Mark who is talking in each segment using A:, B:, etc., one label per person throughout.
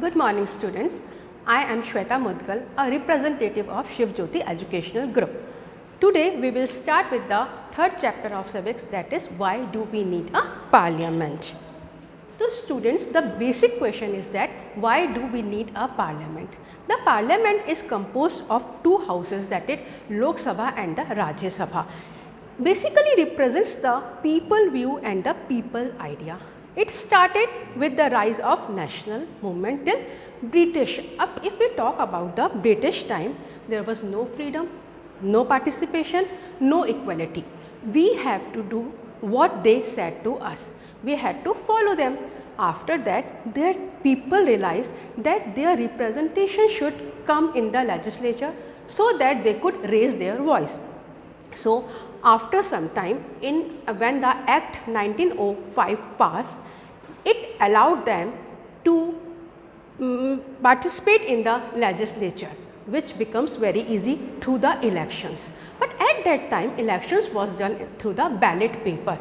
A: Good morning students. I am Shweta Mudgal, a representative of Shiv Jyoti Educational Group. Today we will start with the third chapter of civics, that is why do we need a parliament. So students, the basic question is that why do we need a parliament? The parliament is composed of two houses, that is Lok Sabha and the Rajya Sabha. Basically represents the people view and the people idea. It started with the rise of national movement till British. If we talk about the British time, there was no freedom, no participation, no equality. We have to do what they said to us. We had to follow them. After that, their people realized that their representation should come in the legislature so that they could raise their voice. So, after some time when the Act 1905 passed, it allowed them to participate in the legislature, which becomes very easy through the elections. But at that time elections was done through the ballot paper,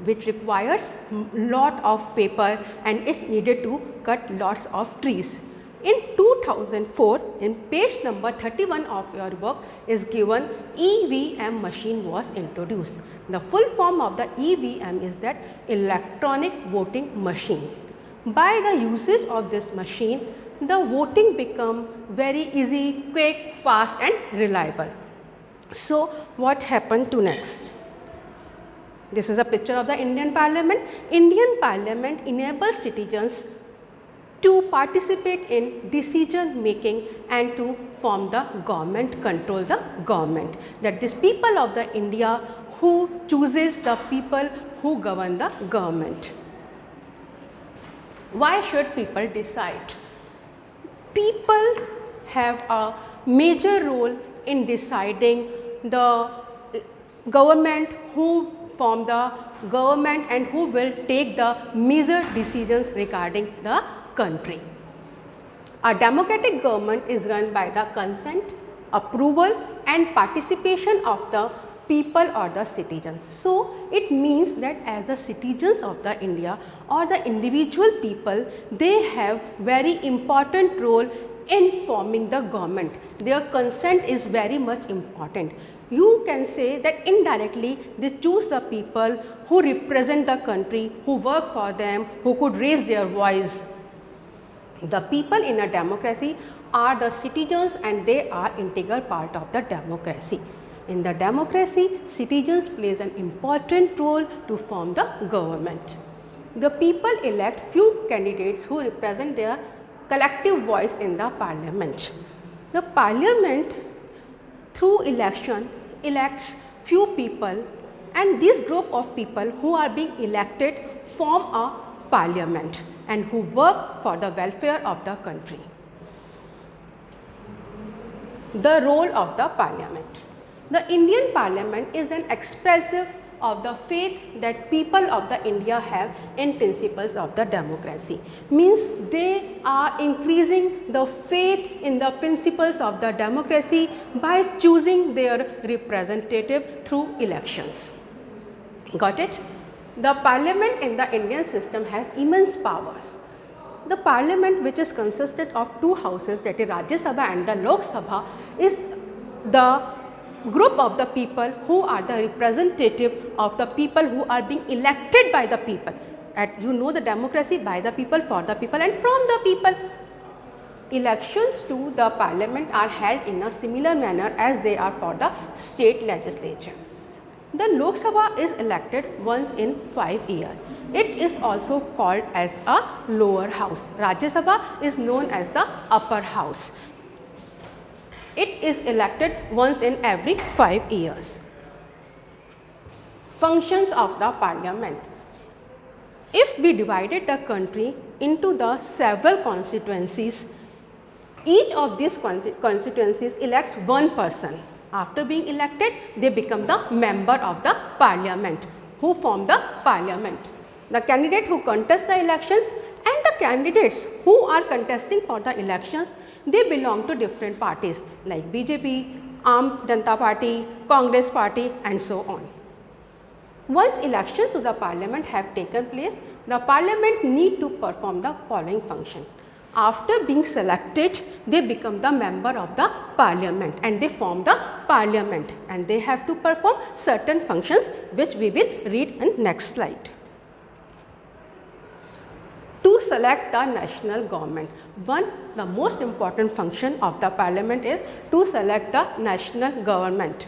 A: which requires lot of paper and it needed to cut lots of trees. In 2004, in page number 31 of your work is given EVM machine was introduced. The full form of the EVM is that electronic voting machine. By the usage of this machine, the voting become very easy, quick, fast and reliable. So, what happened to next? This is a picture of the Indian Parliament. Indian Parliament enables citizens to participate in decision making and to form the government, control the government. That is people of the India who chooses the people who govern the government. Why should people decide? People have a major role in deciding the government, who form the government and who will take the major decisions regarding the country. A democratic government is run by the consent, approval and participation of the people or the citizens. So, it means that as the citizens of the India or the individual people, they have very important role in forming the government. Their consent is very much important. You can say that indirectly they choose the people who represent the country, who work for them, who could raise their voice. The people in a democracy are the citizens and they are integral part of the democracy. In the democracy, citizens plays an important role to form the government. The people elect few candidates who represent their collective voice in the parliament. The parliament through election elects few people, and this group of people who are being elected form a parliament and who work for the welfare of the country. The role of the parliament. The Indian parliament is an expressive of the faith that people of the India have in principles of the democracy. Means they are increasing the faith in the principles of the democracy by choosing their representative through elections. Got it? The parliament in the Indian system has immense powers. The parliament, which is consisted of two houses, that is Rajya Sabha and the Lok Sabha, is the group of the people who are the representative of the people who are being elected by the people. You know the democracy, by the people, for the people and from the people. Elections to the parliament are held in a similar manner as they are for the state legislature. The Lok Sabha is elected once in 5 years. It is also called as a lower house. Rajya Sabha is known as the upper house. It is elected once in every 5 years. Functions of the parliament. If we divided the country into the several constituencies, each of these constituencies elects one person. After being elected, they become the member of the parliament who form the parliament. The candidate who contests the elections and the candidates who are contesting for the elections, they belong to different parties like BJP, Aam Janata Party, Congress Party and so on. Once elections to the parliament have taken place, the parliament need to perform the following function. After being selected, they become the member of the parliament and they form the parliament, and they have to perform certain functions which we will read in next slide. To select the national government, the most important function of the parliament is to select the national government.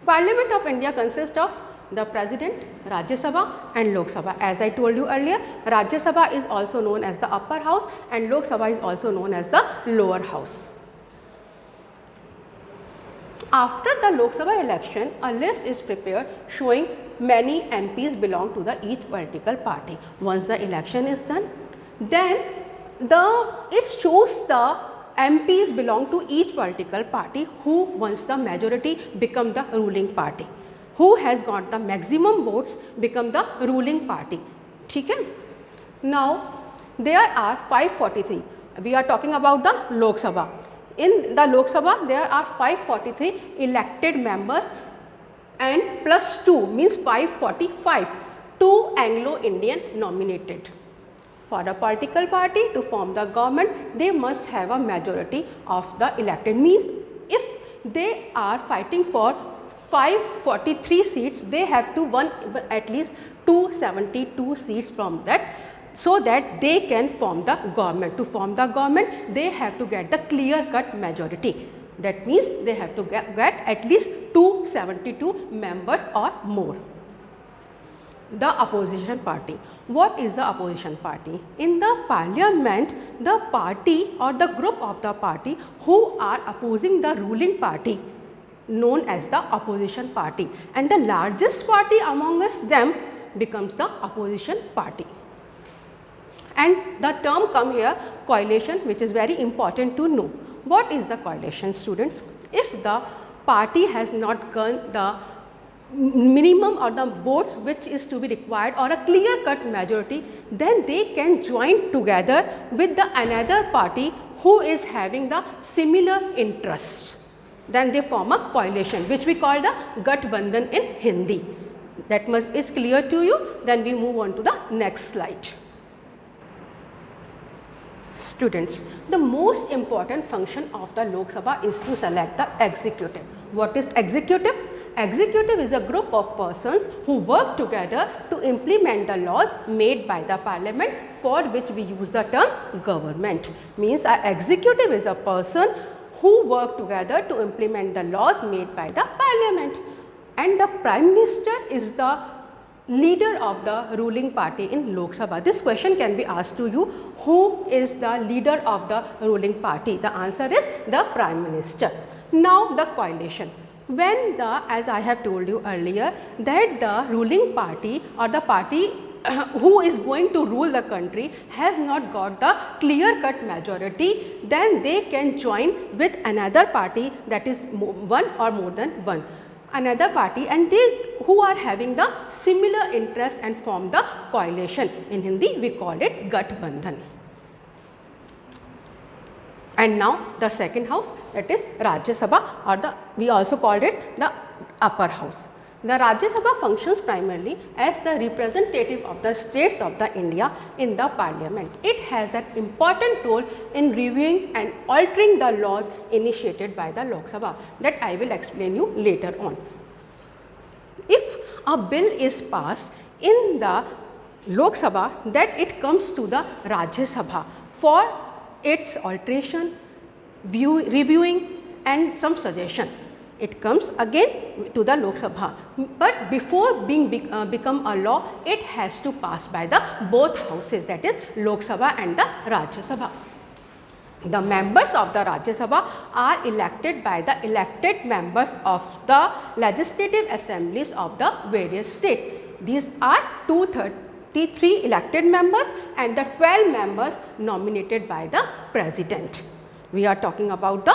A: Parliament of India consists of the President, Rajya Sabha and Lok Sabha. As I told you earlier, Rajya Sabha is also known as the upper house and Lok Sabha is also known as the lower house. After the Lok Sabha election, a list is prepared showing many MPs belong to the each political party. Once the election is done, then it shows the MPs belong to each political party who once the majority become the ruling party. Who has got the maximum votes become the ruling party. ठीक है? Now there are 543. We are talking about the Lok Sabha. In the Lok Sabha there are 543 elected members and plus 2 means 545. 2 Anglo-Indian nominated. For a political party to form the government, they must have a majority of the elected. Means if they are fighting for 543 seats, they have to win at least 272 seats from that, so that they can form the government. To form the government, they have to get the clear-cut majority. That means they have to get at least 272 members or more. The opposition party. What is the opposition party? In the parliament, the party or the group of the party who are opposing the ruling party known as the opposition party, and the largest party amongst them becomes the opposition party. And the term come here coalition, which is very important to know. What is the coalition, students? If the party has not got the minimum or the votes which is to be required or a clear cut majority, then they can join together with the another party who is having the similar interest. Then they form a coalition which we call the Gathbandhan in Hindi. That much is clear to you. Then we move on to the next slide. Students, the most important function of the Lok Sabha is to select the executive. What is executive? Executive is a group of persons who work together to implement the laws made by the parliament, for which we use the term government. Means an executive is a person who work together to implement the laws made by the parliament, and the prime minister is the leader of the ruling party in Lok Sabha. This question can be asked to you, who is the leader of the ruling party? The answer is the prime minister. Now the coalition. When as I have told you earlier, that the ruling party or the party who is going to rule the country has not got the clear cut majority, then they can join with another party, that is one or more than one. Another party, and they who are having the similar interest and form the coalition. In Hindi we call it Gathbandhan. And now the second house, that is Rajya Sabha, or we also called it the upper house. The Rajya Sabha functions primarily as the representative of the states of the India in the parliament. It has an important role in reviewing and altering the laws initiated by the Lok Sabha, that I will explain you later on. If a bill is passed in the Lok Sabha, that it comes to the Rajya Sabha for its alteration, reviewing and some suggestion. It comes again to the Lok Sabha, but before being become a law, it has to pass by the both houses, that is Lok Sabha and the Rajya Sabha. The members of the Rajya Sabha are elected by the elected members of the legislative assemblies of the various states. These are 233 elected members and the 12 members nominated by the President. We are talking about the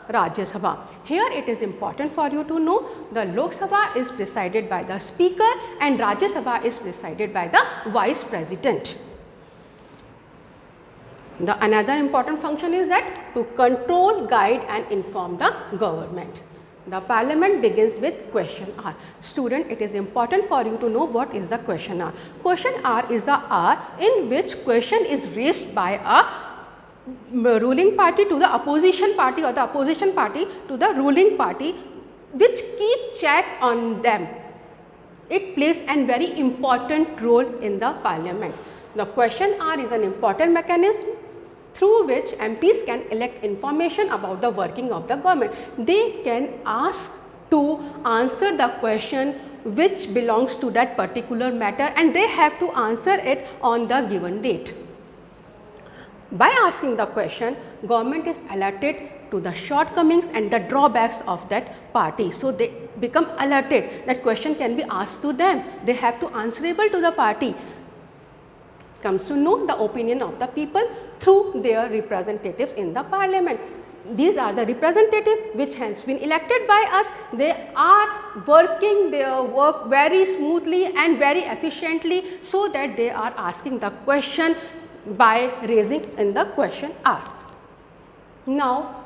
A: Rajya Sabha. Here it is important for you to know the Lok Sabha is presided by the Speaker and Rajya Sabha is presided by the Vice President. Another important function is that to control, guide and inform the government. The Parliament begins with question R. Student, it is important for you to know what is the question R. Question R is a R in which question is raised by a ruling party to the opposition party or the opposition party to the ruling party, which keep check on them. It plays a very important role in the Parliament. The question R is an important mechanism through which MPs can elect information about the working of the government. They can ask to answer the question which belongs to that particular matter, and they have to answer it on the given date. By asking the question, government is alerted to the shortcomings and the drawbacks of that party. So, they become alerted that question can be asked to them. They have to answerable to the party. Comes to know the opinion of the people through their representatives in the Parliament. These are the representatives which has been elected by us. They are working their work very smoothly and very efficiently, so that they are asking the question by raising in the question R. Now,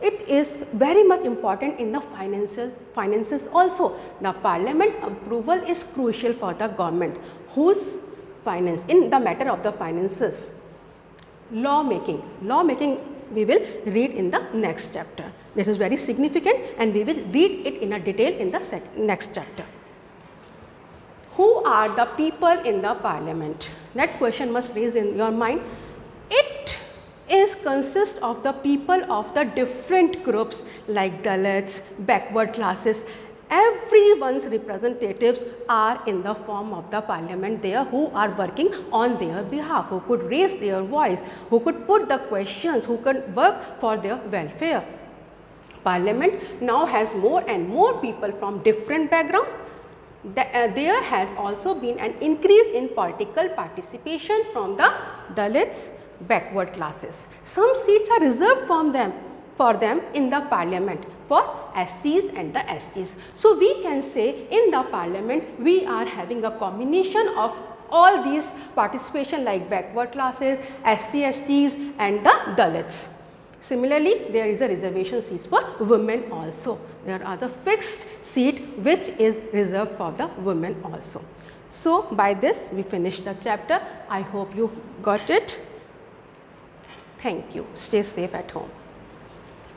A: it is very much important in the finances also. The Parliament approval is crucial for the government whose finance in the matter of the finances. Lawmaking we will read in the next chapter. This is very significant and we will read it in a detail in the next chapter. Who are the people in the Parliament? That question must raise in your mind. It is consist of the people of the different groups like Dalits, backward classes. Everyone's representatives are in the form of the Parliament there, who are working on their behalf, who could raise their voice, who could put the questions, who could work for their welfare. Parliament now has more and more people from different backgrounds. There has also been an increase in political participation from the Dalits, backward classes. Some seats are reserved for them in the Parliament for SCs and the STs. So, we can say in the Parliament we are having a combination of all these participation like backward classes, SC, STs and the Dalits. Similarly, there is a reservation seats for women also. There are the fixed seat which is reserved for the women also. So, by this we finish the chapter. I hope you got it. Thank you. Stay safe at home.